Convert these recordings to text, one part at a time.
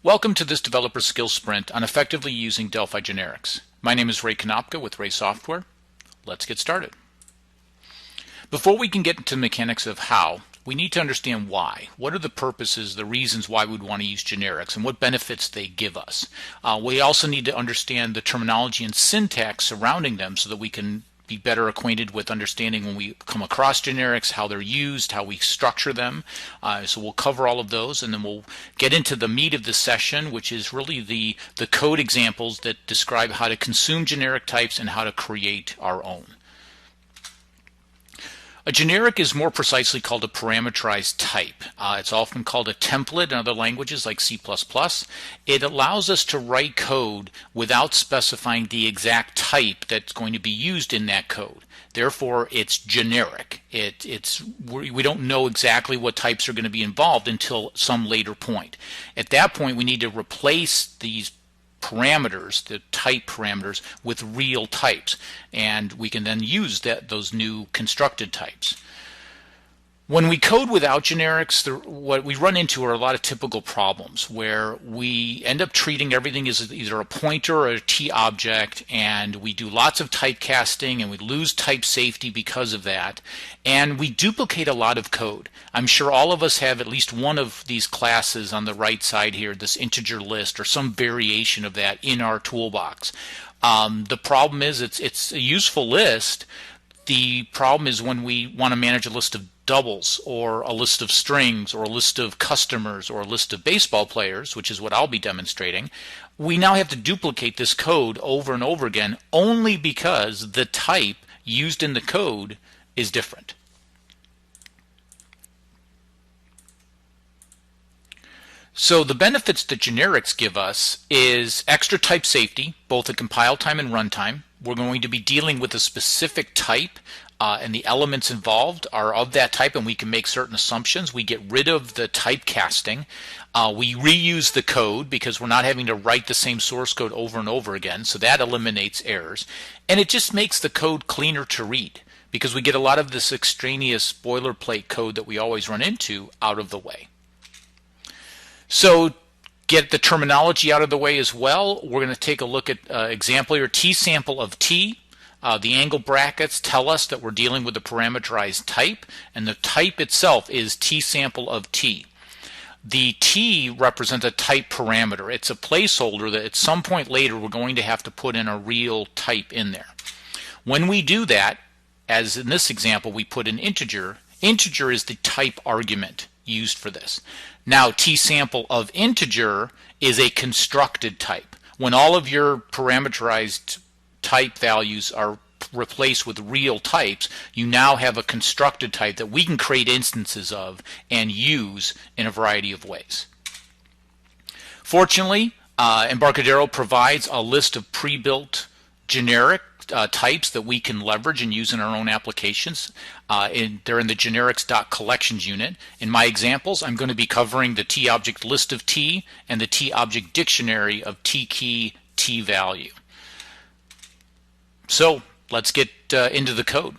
Welcome to this developer skills sprint on effectively using Delphi generics. My name is Ray Konopka with Ray Software. Let's get started. Before we can get into the mechanics of how, we need to understand why. What are the purposes, the reasons why we'd want to use generics, and what benefits they give us. We also need to understand the terminology and syntax surrounding them so that we can be better acquainted with understanding when we come across generics, how they're used, how we structure them. So we'll cover all of those, and then we'll get into the meat of the session, which is really the code examples that describe how to consume generic types and how to create our own. A generic is more precisely called a parameterized type. It's often called a template in other languages like C++. It allows us to write code without specifying the exact type that's going to be used in that code. Therefore, it's generic. We don't know exactly what types are going to be involved until some later point. At that point, we need to replace these parameters, the type parameters, with real types, and we can then use those new constructed types. When we code without generics, what we run into are a lot of typical problems where we end up treating everything as either a pointer or a T-object, and we do lots of typecasting and we lose type safety because of that, and we duplicate a lot of code. I'm sure all of us have at least one of these classes on the right side here, this integer list or some variation of that in our toolbox. The problem is it's a useful list. The problem is when we want to manage a list of doubles or a list of strings or a list of customers or a list of baseball players, which is what I'll be demonstrating, we now have to duplicate this code over and over again only because the type used in the code is different. So the benefits that generics give us is extra type safety, both at compile time and runtime. We're going to be dealing with a specific type, and the elements involved are of that type, and we can make certain assumptions. We get rid of the typecasting. We reuse the code because we're not having to write the same source code over and over again, so that eliminates errors. And it just makes the code cleaner to read because we get a lot of this extraneous boilerplate code that we always run into out of the way. So get the terminology out of the way as well. We're going to take a look at example here, T sample of T. The angle brackets tell us that we're dealing with a parameterized type, and the type itself is T sample of T. The T represents a type parameter. It's a placeholder that at some point later we're going to have to put in a real type in there. When we do that, as in this example we put an integer, integer is the type argument used for this. Now T sample of integer is a constructed type. When all of your parameterized type values are replaced with real types, you now have a constructed type that we can create instances of and use in a variety of ways. Fortunately, Embarcadero provides a list of pre-built generic types that we can leverage and use in our own applications. They're in the generics.collections unit. In my examples, I'm going to be covering the TObjectList of T and the TObject dictionary of T key, T value. So let's get into the code.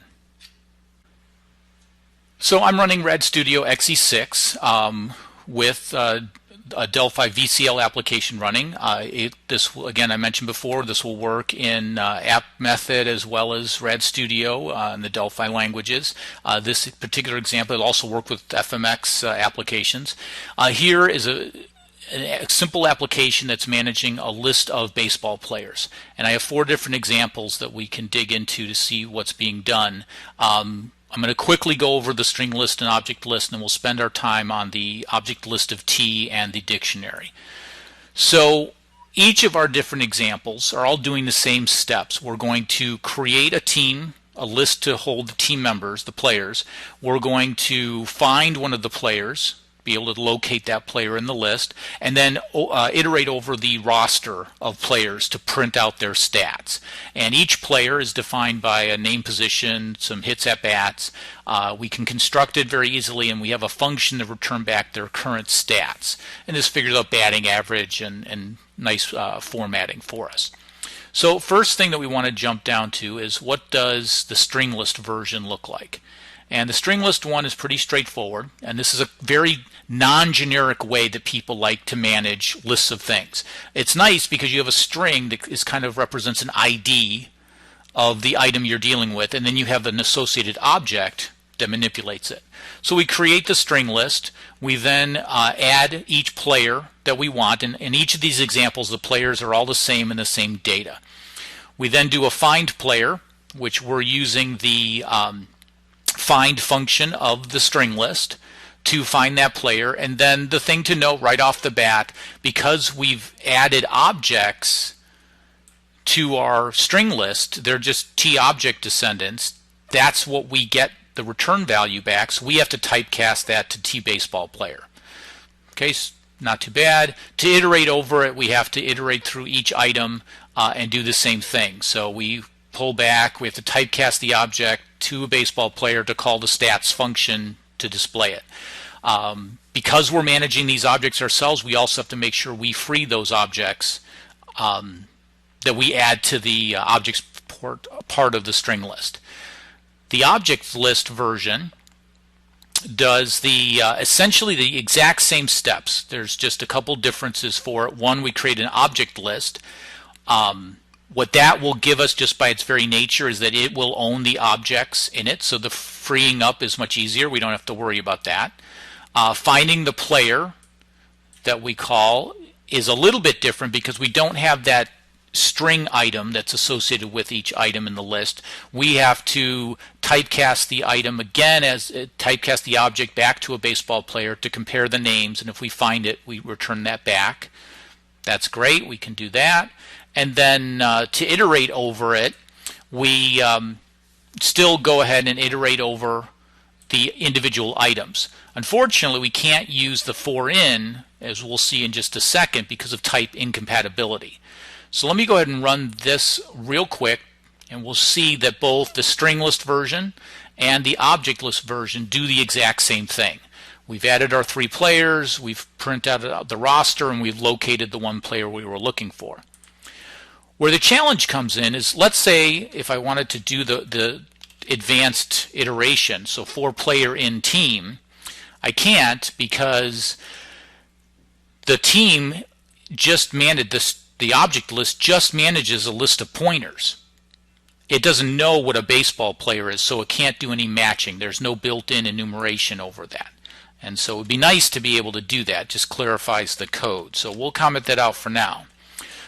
So I'm running RadStudio XE6 with a Delphi VCL application running. Again, I mentioned before, this will work in app method as well as RadStudio in the Delphi languages. This particular example will also work with FMX applications. Here is a simple application that's managing a list of baseball players, and I have 4 different examples that we can dig into to see what's being done. I'm going to quickly go over the string list and object list, and we'll spend our time on the object list of T and the dictionary. So each of our different examples are all doing the same steps. We're going to create a team, a list to hold the team members, the players. We're going to find one of the players, be able to locate that player in the list, and then iterate over the roster of players to print out their stats. And each player is defined by a name position, some hits at bats. We can construct it very easily, and we have a function to return back their current stats. And this figures out batting average and nice formatting for us. So first thing that we want to jump down to is what does the string list version look like? And the string list one is pretty straightforward, and this is a very non-generic way that people like to manage lists of things. It's nice because you have a string that is kind of represents an ID of the item you're dealing with, and then you have an associated object that manipulates it. So we create the string list. We then add each player that we want. And in each of these examples, the players are all the same in the same data. We then do a find player, which we're using the find function of the string list to find that player. And then the thing to note right off the bat, because we've added objects to our string list, they're just TObject descendants, that's what we get the return value back, so we have to typecast that to TBaseball player. Okay, not too bad. To iterate over it, we have to iterate through each item and do the same thing. So we pull back, we have to typecast the object to a baseball player to call the stats function to display it. Because we're managing these objects ourselves, we also have to make sure we free those objects that we add to the objects part of the string list. The object list version does the essentially the exact same steps. There's just a couple differences for it. One, we create an object list. What that will give us just by its very nature is that it will own the objects in it, so the freeing up is much easier. We don't have to worry about that. Finding the player that we call is a little bit different because we don't have that string item that's associated with each item in the list. We have to typecast the item again, as typecast the object back to a baseball player to compare the names, and if we find it, we return that back. That's great, we can do that. And then to iterate over it, we still go ahead and iterate over the individual items. Unfortunately, we can't use the for-in, as we'll see in just a second, because of type incompatibility. So let me go ahead and run this real quick, and we'll see that both the string list version and the object list version do the exact same thing. We've added our 3 players, we've printed out the roster, and we've located the one player we were looking for. Where the challenge comes in is, let's say if I wanted to do the advanced iteration, so 4-player in team, I can't because the team just managed this. The object list just manages a list of pointers. It doesn't know what a baseball player is, so it can't do any matching. There's no built-in enumeration over that. And so it would be nice to be able to do that. Just clarifies the code. So we'll comment that out for now.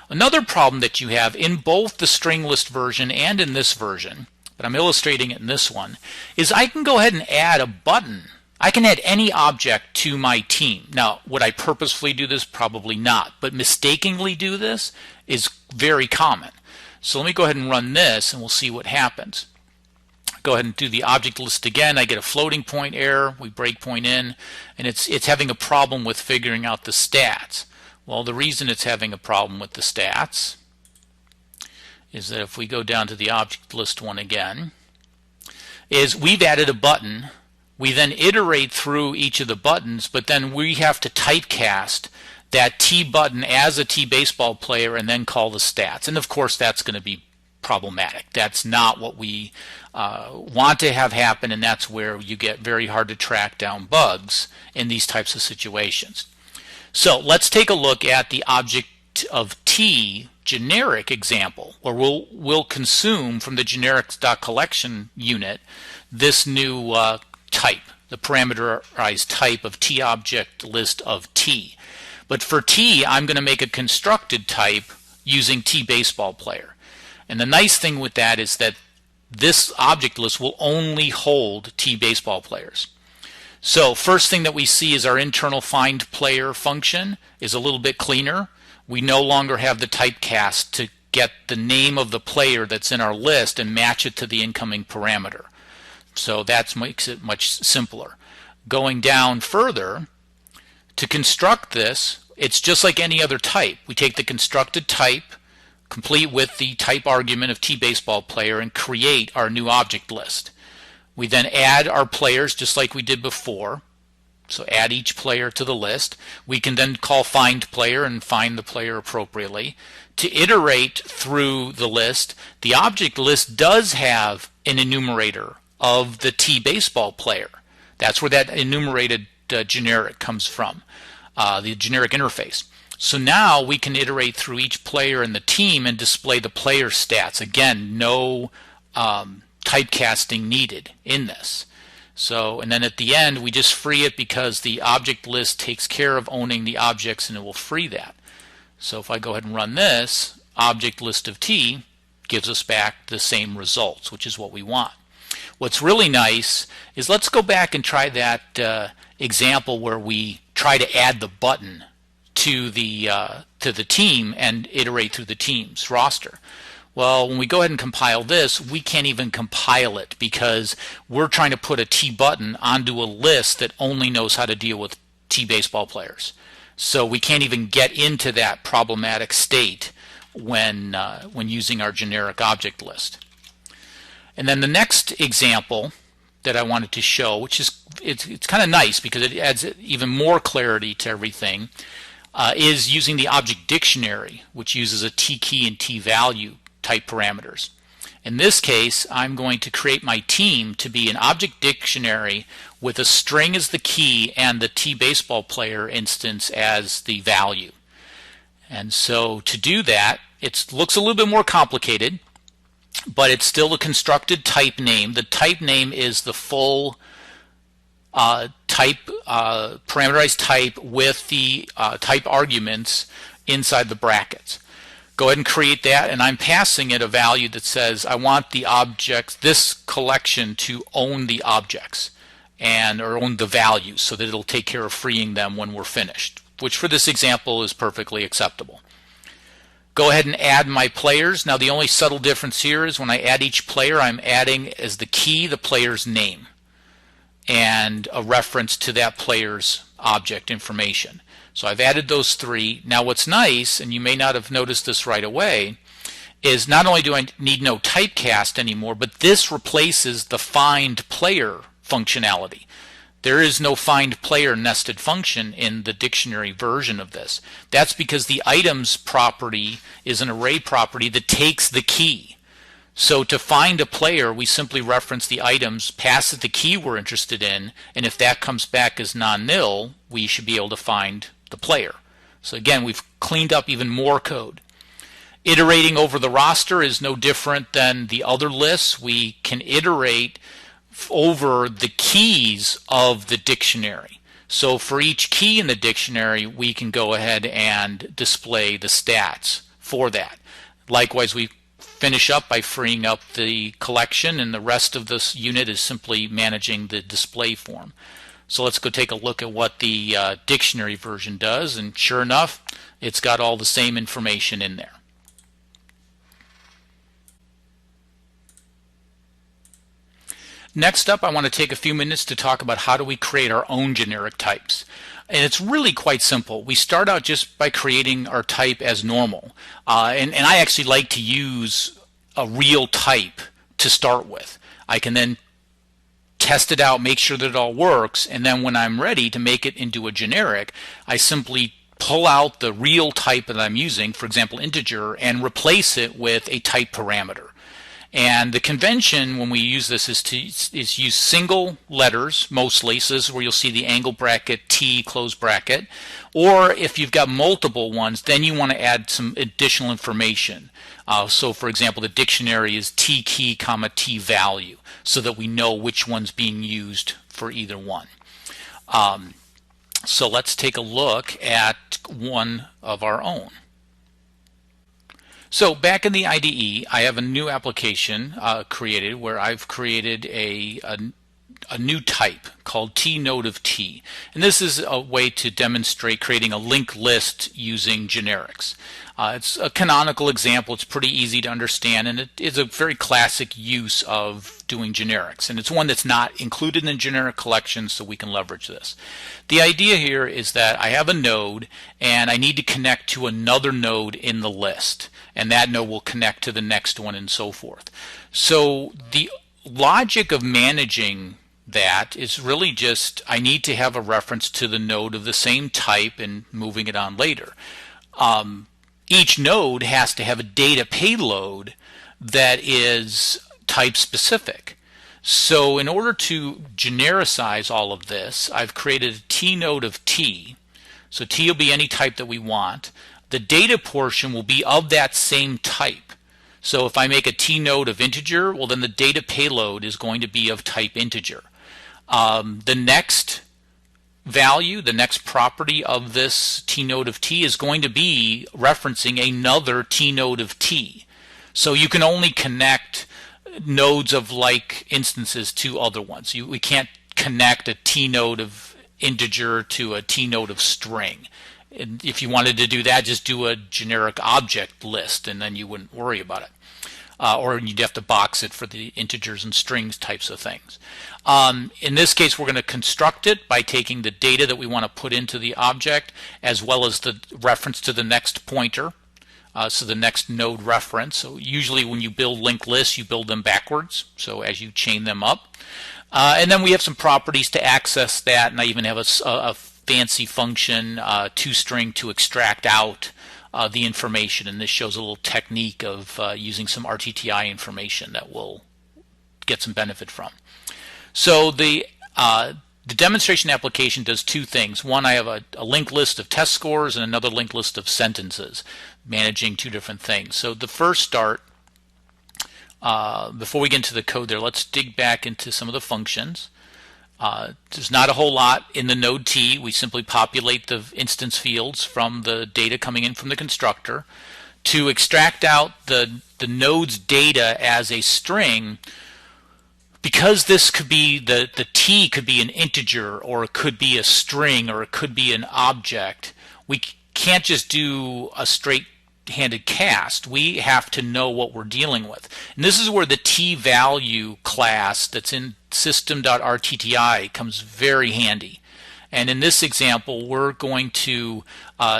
Another problem that you have in both the string list version and in this version, but I'm illustrating it in this one, is I can go ahead and add a button. I can add any object to my team. Now, would I purposefully do this? Probably not. But mistakenly do this is very common. So let me go ahead and run this, and we'll see what happens. Go ahead and do the object list again. I get a floating point error. We breakpoint in, and it's having a problem with figuring out the stats. Well, the reason it's having a problem with the stats is that if we go down to the object list one again, is we've added a button. We then iterate through each of the buttons, but then we have to typecast that T button as a T baseball player and then call the stats. And of course that's going to be problematic. That's not what we want to have happen, and that's where you get very hard to track down bugs in these types of situations. So let's take a look at the object of T generic example, where we'll consume from the generics.collection unit this new type, the parameterized type of TObjectList of T. But for T, I'm going to make a constructed type using TBaseball player. And the nice thing with that is that this object list will only hold TBaseball players. So first thing that we see is our internal find player function is a little bit cleaner. We no longer have the typecast to get the name of the player that's in our list and match it to the incoming parameter. So that makes it much simpler. Going down further, to construct this, it's just like any other type. We take the constructed type, complete with the type argument of TBaseball player, and create our new object list. We then add our players just like we did before. So add each player to the list. We can then call find player and find the player appropriately. To iterate through the list, the object list does have an enumerator of the T baseball player. That's where that enumerated generic comes from, the generic interface. So now we can iterate through each player in the team and display the player stats. Again, no typecasting needed in this. So, and then at the end we just free it because the object list takes care of owning the objects and it will free that. So if I go ahead and run this, object list of T gives us back the same results, which is what we want. What's really nice is, let's go back and try that example where we try to add the button to the team and iterate through the team's roster. Well, when we go ahead and compile this, we can't even compile it because we're trying to put a T button onto a list that only knows how to deal with T baseball players. So we can't even get into that problematic state when using our generic object list. And then the next example that I wanted to show, which is it's kind of nice because it adds even more clarity to everything, is using the object dictionary, which uses a T key and T value type parameters. In this case, I'm going to create my team to be an object dictionary with a string as the key and the T baseball player instance as the value. And so to do that, it looks a little bit more complicated, but it's still a constructed type name. The type name is the full parameterized type with the type arguments inside the brackets. Go ahead and create that, and I'm passing it a value that says I want the objects, this collection, to own the objects or own the values, so that it'll take care of freeing them when we're finished, which for this example is perfectly acceptable. Go ahead and add my players. Now the only subtle difference here is when I add each player, I'm adding as the key the player's name and a reference to that player's object information. So I've added those three. Now what's nice, and you may not have noticed this right away, is not only do I need no typecast anymore, but this replaces the find player functionality. There is no find player nested function in the dictionary version of this. That's because the items property is an array property that takes the key. So to find a player, we simply reference the items, pass it the key we're interested in, and if that comes back as non-nil, we should be able to find the player. So again, we've cleaned up even more code. Iterating over the roster is no different than the other lists. We can iterate over the keys of the dictionary. So for each key in the dictionary, we can go ahead and display the stats for that. Likewise, we finish up by freeing up the collection, and the rest of this unit is simply managing the display form. So let's go take a look at what the dictionary version does, and sure enough, it's got all the same information in there. Next up, I want to take a few minutes to talk about how do we create our own generic types. And it's really quite simple. We start out just by creating our type as normal. And I actually like to use a real type to start with. I can then test it out, make sure that it all works, and then when I'm ready to make it into a generic, I simply pull out the real type that I'm using, for example integer, and replace it with a type parameter. And the convention when we use this is use single letters mostly. So this is where you'll see the angle bracket, T, close bracket. Or if you've got multiple ones, then you want to add some additional information. So for example, the dictionary is T key, comma, T value, so that we know which one's being used for either one. So let's take a look at one of our own. So back in the IDE, I have a new application created where I've created a new type called TNode of T. And this is a way to demonstrate creating a linked list using generics. It's a canonical example. It's pretty easy to understand, and it is a very classic use of doing generics. And it's one that's not included in the generic collection, so we can leverage this. The idea here is that I have a node, and I need to connect to another node in the list. And that node will connect to the next one and so forth. So the logic of managing that is really just I need to have a reference to the node of the same type and moving it on later. Each node has to have a data payload that is type specific. So in order to genericize all of this, I've created a T node of T. So T will be any type that we want. The data portion will be of that same type. So if I make a T node of integer, well then the data payload is going to be of type integer. The next value, the next property of this T node of T is going to be referencing another T node of T. So you can only connect nodes of like instances to other ones. We can't connect a T node of integer to a T node of string. And if you wanted to do that, just do a generic object list and then you wouldn't worry about it. Or you'd have to box it for the integers and strings types of things. In this case, we're going to construct it by taking the data that we want to put into the object as well as the reference to the next pointer. So the next node reference. So usually when you build linked lists, you build them backwards, so as you chain them up. And then we have some properties to access that, and I even have a fancy function, toString, to extract out the information, and this shows a little technique of using some RTTI information that we'll get some benefit from. So the demonstration application does two things. One, I have a linked list of test scores and another linked list of sentences, managing two different things. So the first start, before we get into the code there, let's dig back into some of the functions. There's not a whole lot in the node T. We simply populate the instance fields from the data coming in from the constructor. To extract out the node's data as a string, because this could be, the T could be an integer, or it could be a string, or it could be an object, we can't just do a straight-handed cast. We have to know what we're dealing with. And this is where the T-value class that's in system.rtti comes very handy. And in this example, we're going to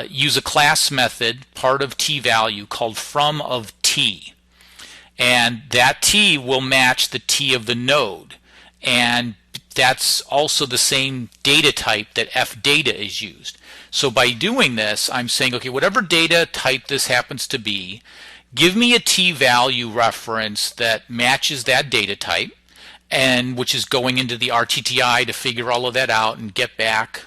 use a class method, part of T-value, called from of T. And that T will match the T of the node. And that's also the same data type that fdata is used. So by doing this, I'm saying, okay, whatever data type this happens to be, give me a T-value reference that matches that data type, and which is going into the RTTI to figure all of that out and get back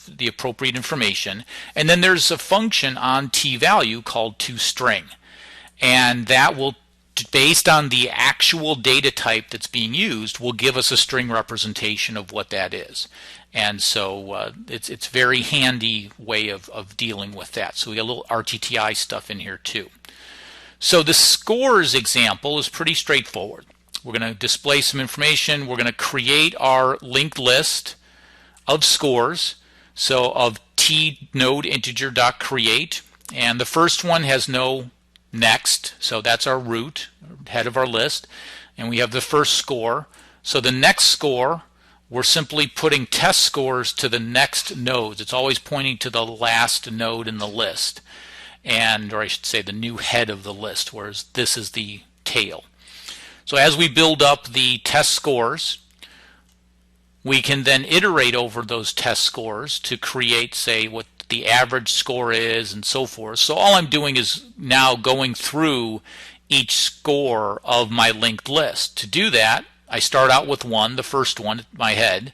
the appropriate information. And then there's a function on T-value called toString. And that will, based on the actual data type that's being used, will give us a string representation of what that is. And so it's very handy way of dealing with that. So we got a little RTTI stuff in here too. So the scores example is pretty straightforward. We're going to display some information. We're going to create our linked list of scores. So of tnode integer.create, and the first one has no next, so that's our root, head of our list, and we have the first score. So the next score, we're simply putting test scores to the next nodes. It's always pointing to the last node in the list, and, or I should say the new head of the list, whereas this is the tail. So as we build up the test scores, we can then iterate over those test scores to create, say, what the average score is and so forth. So all I'm doing is now going through each score of my linked list. To do that, I start out with 1, the first one, my head,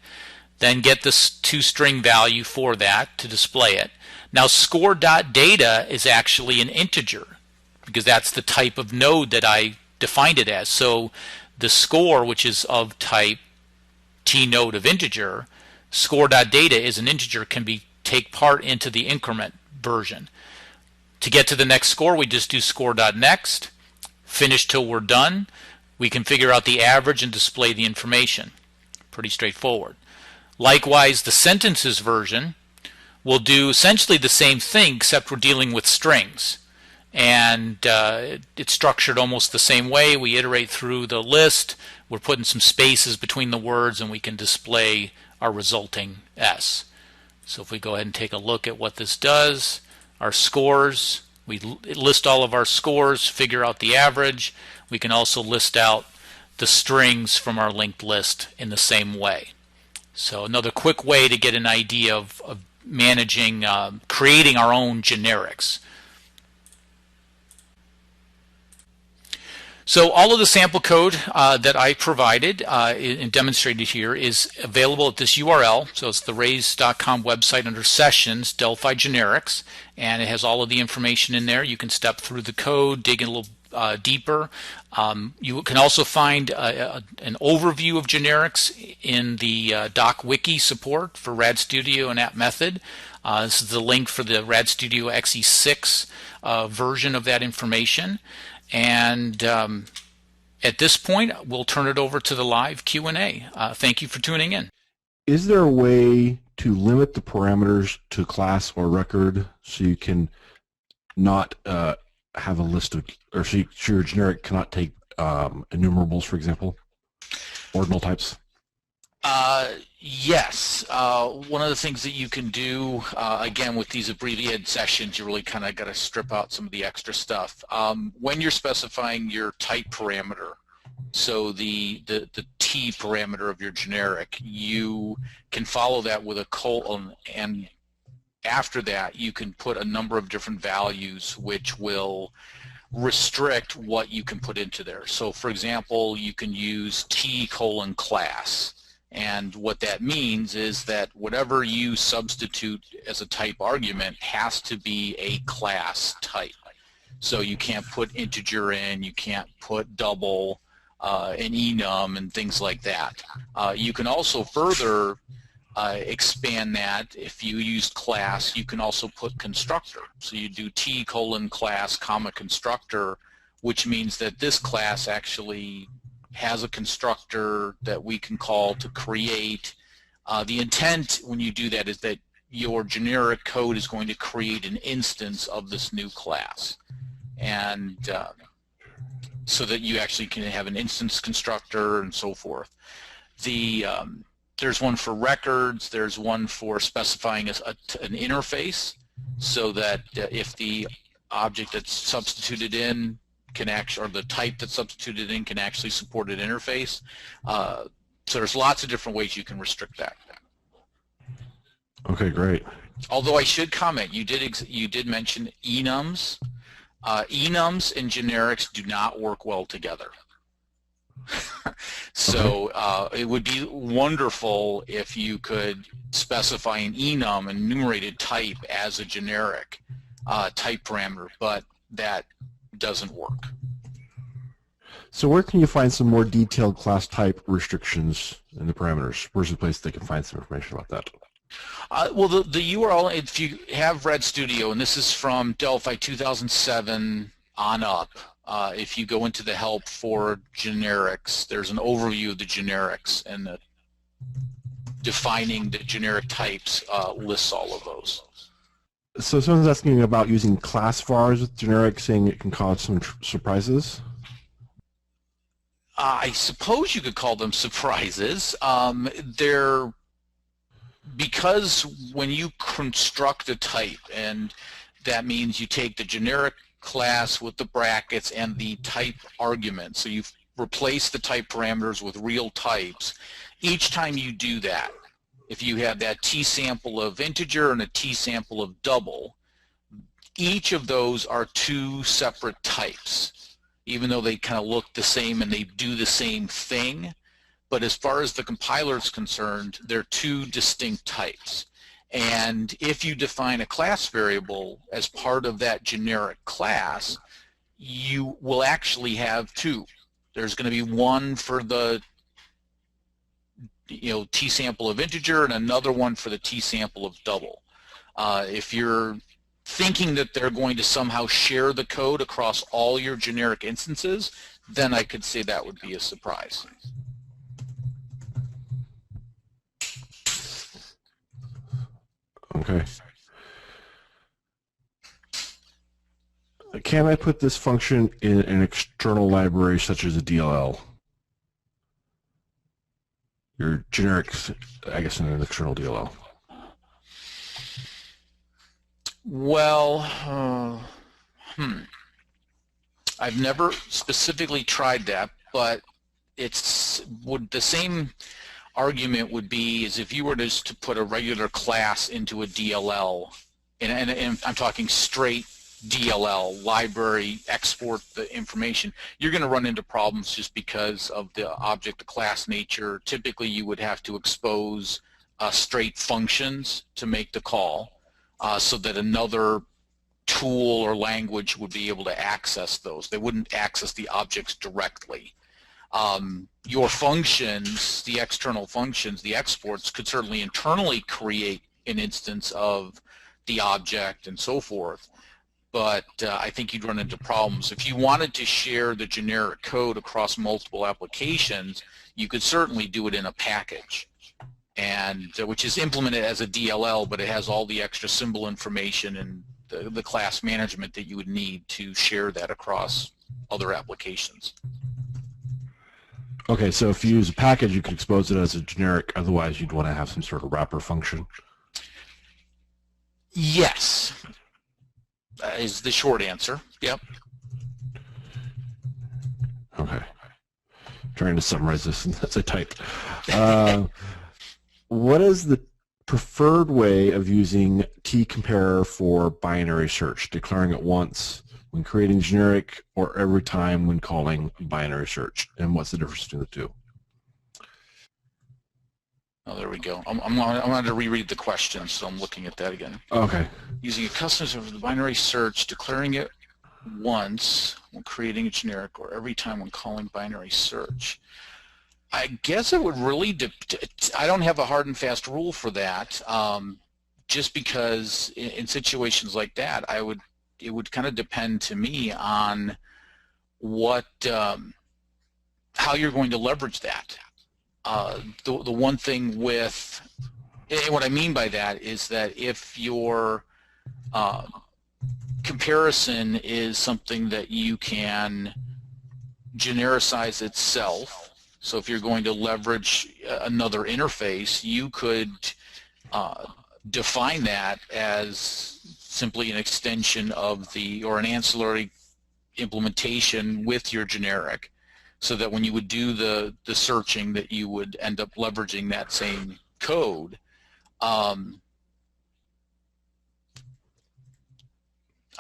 then get this toString value for that to display it. Now score.data is actually an integer because that's the type of node that I defined it as. So the score, which is of type tnode of integer, score.data is an integer, can be take part into the increment version. To get to the next score, we just do score.next, finish till we're done. We can figure out the average and display the information. Pretty straightforward. Likewise, the sentences version will do essentially the same thing, except we're dealing with strings. And it's structured almost the same way. We iterate through the list. We're putting some spaces between the words, and we can display our resulting S. So if we go ahead and take a look at what this does, our scores, we list all of our scores, figure out the average. We can also list out the strings from our linked list in the same way. So another quick way to get an idea of managing, creating our own generics. So all of the sample code that I provided and demonstrated here is available at this URL. So it's the raise.com website under Sessions, Delphi Generics, and it has all of the information in there. You can step through the code, dig in a little deeper. You can also find an overview of generics in the doc wiki support for RAD Studio and App Method. This is the link for the RAD Studio XE6 version of that information. And at this point, we'll turn it over to the live Q&A. Thank you for tuning in. Is there a way to limit the parameters to class or record so you can not have a list of, or so your generic cannot take enumerables, for example, ordinal types? Yes. One of the things that you can do, again, with these abbreviated sessions, you really kind of got to strip out some of the extra stuff. When you're specifying your type parameter, so the T parameter of your generic, you can follow that with a colon, and after that you can put a number of different values which will restrict what you can put into there. So for example, you can use T colon class. And what that means is that whatever you substitute as a type argument has to be a class type. So you can't put integer in, you can't put double, an enum, and things like that. You can also further expand that. If you used class, you can also put constructor. So you do T colon class comma constructor, which means that this class actually has a constructor that we can call to create. The intent when you do that is that your generic code is going to create an instance of this new class, and so that you actually can have an instance constructor and so forth. There's one for records, there's one for specifying an interface, so that if the object that's substituted in can actually, or the type that's substituted in can actually support an interface. So there's lots of different ways you can restrict that. Okay, great. Although I should comment, you did mention enums. Enums and generics do not work well together. So it would be wonderful if you could specify an enum, an enumerated type, as a generic type parameter, but that doesn't work. So where can you find some more detailed class type restrictions in the parameters? Where's the place they can find some information about that? Well, the URL, if you have RAD Studio, and this is from Delphi 2007 on up, if you go into the help for generics, there's an overview of the generics, and the defining the generic types lists all of those. So someone's asking about using class vars with generic, saying it can cause some surprises. I suppose you could call them surprises. They're, because when you construct a type, and that means you take the generic class with the brackets and the type argument, so you've replaced the type parameters with real types. Each time you do that, if you have that T sample of integer and a T sample of double, each of those are two separate types, even though they kind of look the same and they do the same thing. But as far as the compiler is concerned, they're two distinct types. And if you define a class variable as part of that generic class, you will actually have two. There's going to be one for the T sample of integer and another one for the T sample of double. If you're thinking that they're going to somehow share the code across all your generic instances, then I could say that would be a surprise. Okay. Can I put this function in an external library such as a DLL? Your generics, I guess, in an external DLL. Well, I've never specifically tried that, but the same argument would be as if you were just to put a regular class into a DLL, and I'm talking straight DLL, library, export the information, you're going to run into problems just because of the object, the class nature. Typically, you would have to expose straight functions to make the call so that another tool or language would be able to access those. They wouldn't access the objects directly. Your functions, the external functions, the exports, could certainly internally create an instance of the object and so forth, but I think you'd run into problems. If you wanted to share the generic code across multiple applications, you could certainly do it in a package, and which is implemented as a DLL, but it has all the extra symbol information and the class management that you would need to share that across other applications. Okay, so if you use a package, you could expose it as a generic. Otherwise, you'd want to have some sort of wrapper function. Yes, is the short answer. Yep. Okay. Trying to summarize this as I type. What is the preferred way of using t-compare for binary search? Declaring it once when creating generic or every time when calling binary search? And what's the difference between the two? Oh, there we go. I'm going to reread the question, so I'm looking at that again. Okay. Using a custom for the binary search, declaring it once when creating a generic or every time when calling binary search. I guess it would really I don't have a hard and fast rule for that, just because in situations like that, it would kind of depend to me on what how you're going to leverage that. The one thing with, and what I mean by that is that if your comparison is something that you can genericize itself, so if you're going to leverage another interface, you could define that as simply an extension of or an ancillary implementation with your generic, so that when you would do the searching, that you would end up leveraging that same code. I'm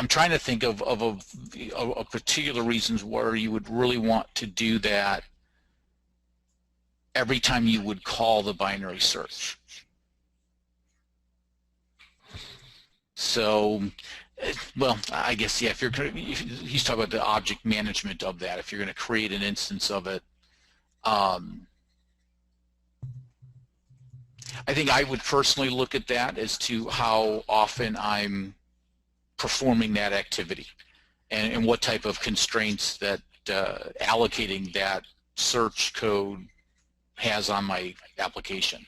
trying to think of particular reasons where you would really want to do that every time you would call the binary search. So, well, I guess, yeah, he's talking about the object management of that. If you're going to create an instance of it, I think I would personally look at that as to how often I'm performing that activity and what type of constraints that allocating that search code has on my application.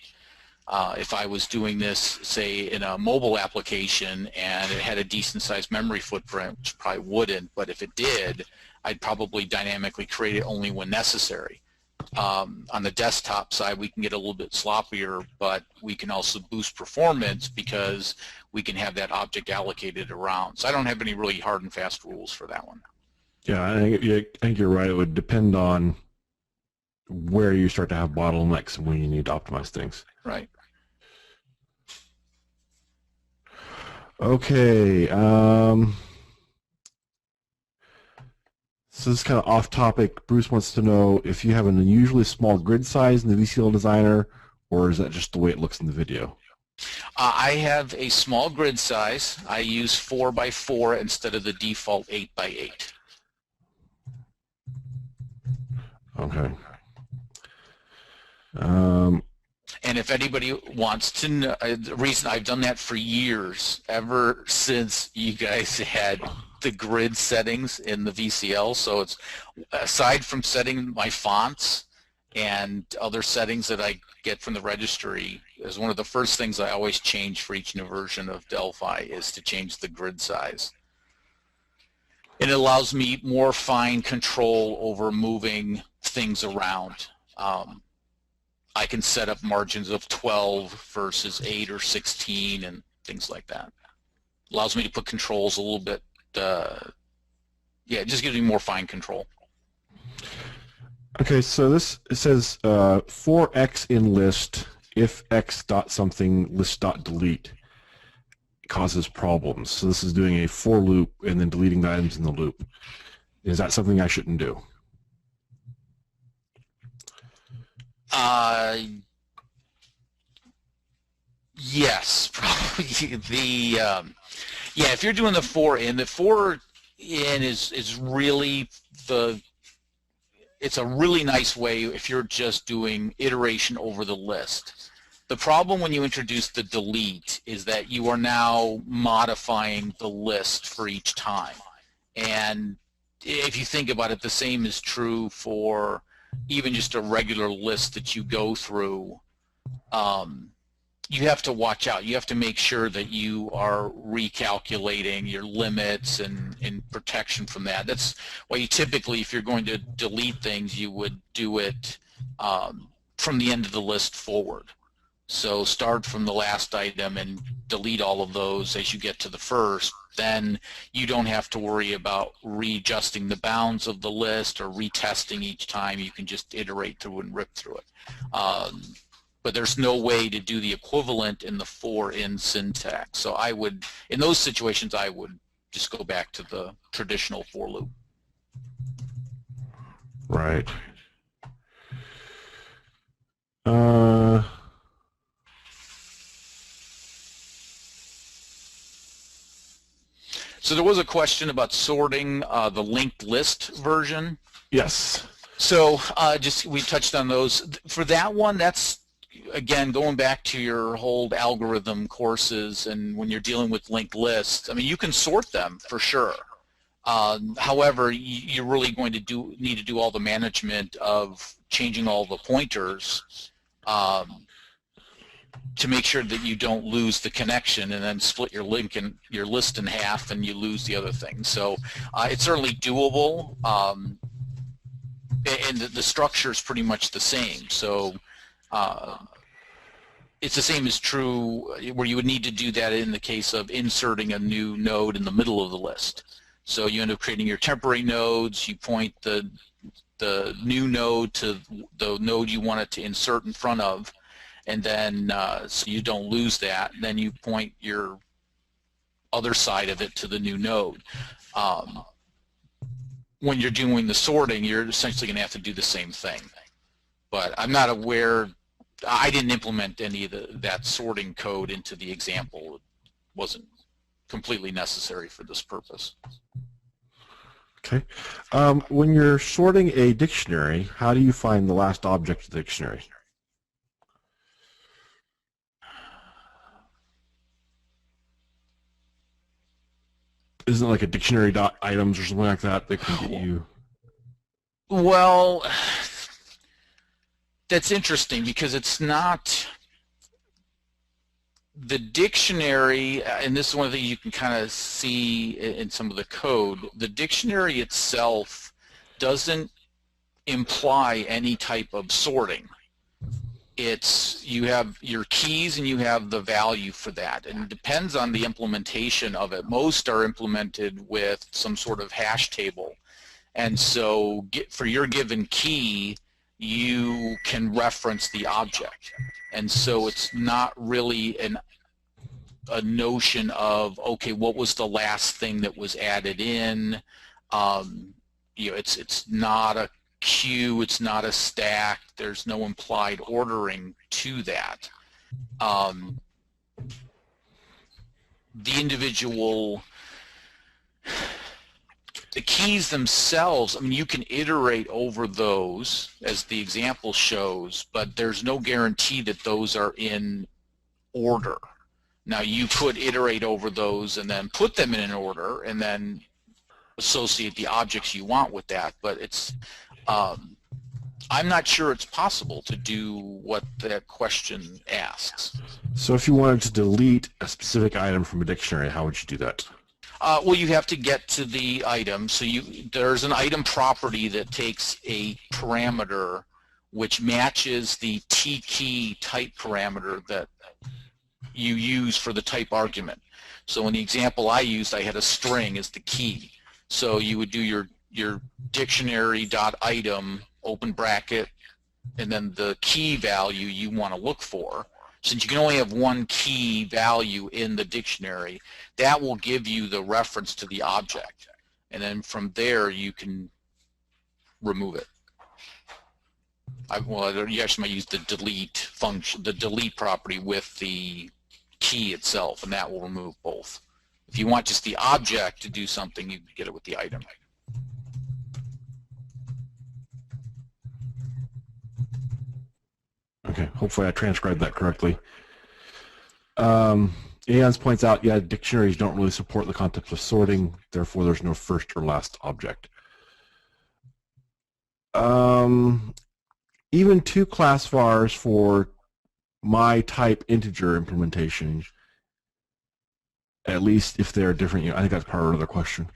If I was doing this, say, in a mobile application and it had a decent sized memory footprint, which probably wouldn't, but if it did, I'd probably dynamically create it only when necessary. On the desktop side, we can get a little bit sloppier, but we can also boost performance because we can have that object allocated around. So I don't have any really hard and fast rules for that one. Yeah, I think you're right. It would depend on where you start to have bottlenecks and when you need to optimize things. Right. Okay. So this is kind of off topic. Bruce wants to know if you have an unusually small grid size in the VCL Designer, or is that just the way it looks in the video? I have a small grid size. I use 4x4 instead of the default 8x8. Okay. And if anybody wants to know, the reason I've done that for years, ever since you guys had the grid settings in the VCL, so it's, aside from setting my fonts and other settings that I get from the registry, is one of the first things I always change for each new version of Delphi is to change the grid size. It allows me more fine control over moving things around. I can set up margins of 12 versus 8 or 16 and things like that. Allows me to put controls a little bit, yeah, it just gives me more fine control. Okay, so this, it says for x in list, if x dot something list dot delete. causes problems. So this is doing a for loop and then deleting the items in the loop. Is that something I shouldn't do? Yes, probably yeah. If you're doing the for in is really it's a really nice way if you're just doing iteration over the list. The problem when you introduce the delete is that you are now modifying the list for each time. And if you think about it, the same is true for even just a regular list that you go through. You have to watch out. You have to make sure that you are recalculating your limits and protection from that. That's why you typically, if you're going to delete things, you would do it from the end of the list forward. So start from the last item and delete all of those as you get to the first. Then you don't have to worry about readjusting the bounds of the list or retesting each time. You can just iterate through and rip through it. But there's no way to do the equivalent in the for in syntax. So I would, in those situations, I would just go back to the traditional for loop. Right. So there was a question about sorting the linked list version. Yes. So we touched on those. For that one, that's, again, going back to your whole algorithm courses and when you're dealing with linked lists, I mean, you can sort them for sure. However, you're really going to need to do all the management of changing all the pointers to make sure that you don't lose the connection and then split your list in half and you lose the other thing. So it's certainly doable, and the structure is pretty much the same. So it's the same as true where you would need to do that in the case of inserting a new node in the middle of the list. So you end up creating your temporary nodes, you point the new node to the node you want it to insert in front of, and then so you don't lose that, then you point your other side of it to the new node. When you're doing the sorting, you're essentially going to have to do the same thing. But I'm not aware, I didn't implement any of that sorting code into the example. It wasn't completely necessary for this purpose. Okay. When you're sorting a dictionary, how do you find the last object of the dictionary? Isn't it like a dictionary dot items or something like that that can get you? Well, that's interesting because it's not the dictionary, and this is one of the things you can kind of see in some of the code. The dictionary itself doesn't imply any type of sorting. You have your keys and you have the value for that, and it depends on the implementation of it. Most are implemented with some sort of hash table, and so for your given key you can reference the object, and so it's not really a notion of, okay, what was the last thing that was added in. It's not a queue, it's not a stack, there's no implied ordering to that. The keys themselves, I mean, you can iterate over those as the example shows, but there's no guarantee that those are in order. Now you could iterate over those and then put them in an order and then associate the objects you want with that, but it's I'm not sure it's possible to do what that question asks. So if you wanted to delete a specific item from a dictionary, how would you do that? Well, you have to get to the item. So there's an item property that takes a parameter which matches the T-key type parameter that you use for the type argument. So in the example I used, I had a string as the key. So you would do your dictionary.item, open bracket, and then the key value you want to look for. since you can only have one key value in the dictionary, that will give you the reference to the object. And then from there, you can remove it. Well, you actually might use the delete function, the delete property with the key itself, and that will remove both. If you want just the object to do something, you can get it with the item. Okay, hopefully I transcribed that correctly. Ians points out, yeah, dictionaries don't really support the concept of sorting, therefore there's no first or last object. Even two class vars for my type integer implementation, at least if they're different, I think that's part of another question.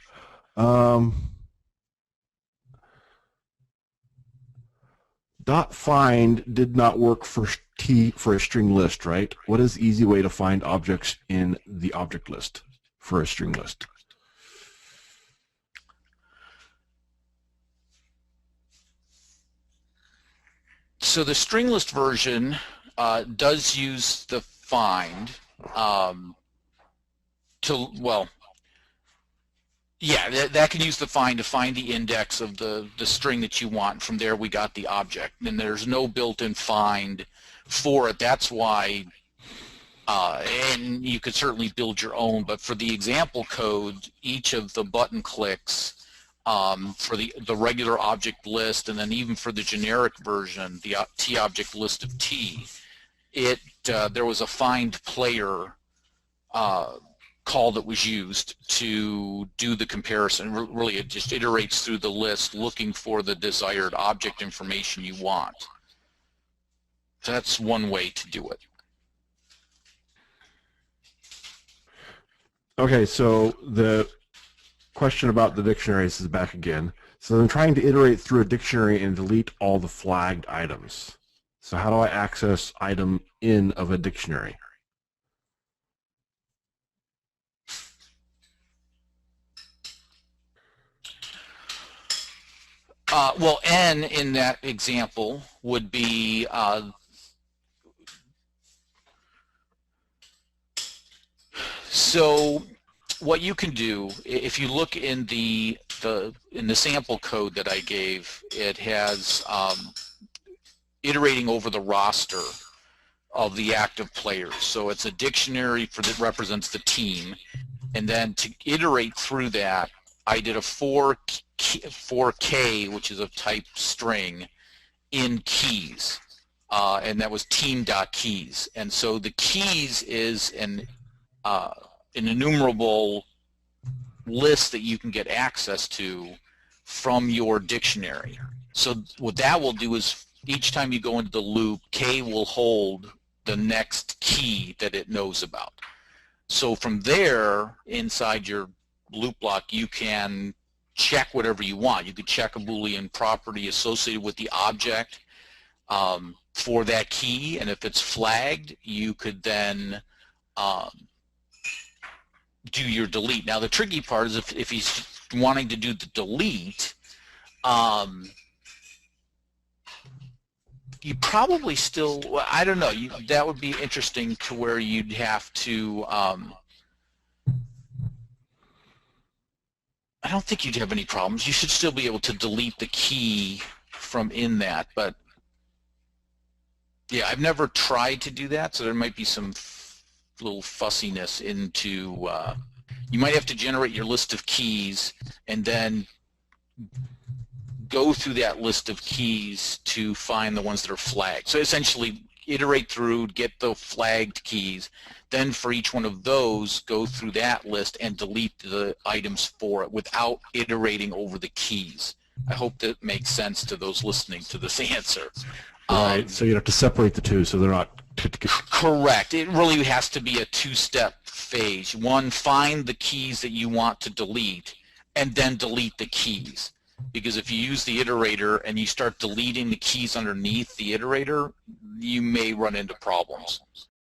Dot find did not work for a string list, right? What is the easy way to find objects in the object list for a string list? So the string list version does use the find that can use the find to find the index of the string that you want. From there we got the object, and there's no built-in find for it. That's why, and you could certainly build your own, but for the example code, each of the button clicks for the regular object list, and then even for the generic version, the TObjectList of T, there was a find player call that was used to do the comparison. Really, it just iterates through the list looking for the desired object information you want. So that's one way to do it. Okay, so the question about the dictionaries is back again. So I'm trying to iterate through a dictionary and delete all the flagged items. So how do I access item in of a dictionary? Well, N in that example would be so what you can do, if you look in the sample code that I gave, it has iterating over the roster of the active players. So it's a dictionary that represents the team, and then to iterate through that, I did a 4K, which is a type string, in keys, and that was team.keys. And so the keys is an enumerable list that you can get access to from your dictionary. So what that will do is each time you go into the loop, K will hold the next key that it knows about. So from there, inside your loop block, you can check whatever you want. You could check a Boolean property associated with the object for that key, and if it's flagged, you could then do your delete. Now the tricky part is if he's wanting to do the delete, you probably still, I don't know, that would be interesting to where you'd have to, I don't think you'd have any problems. You should still be able to delete the key from in that, but yeah, I've never tried to do that, so there might be some little fussiness into, you might have to generate your list of keys and then go through that list of keys to find the ones that are flagged. So essentially iterate through, get the flagged keys, then for each one of those go through that list and delete the items for it without iterating over the keys. I hope that makes sense to those listening to this answer. Right, so you have to separate the two so they're not... Correct. It really has to be a two-step phase. One, find the keys that you want to delete, and then delete the keys. Because if you use the iterator and you start deleting the keys underneath the iterator, you may run into problems.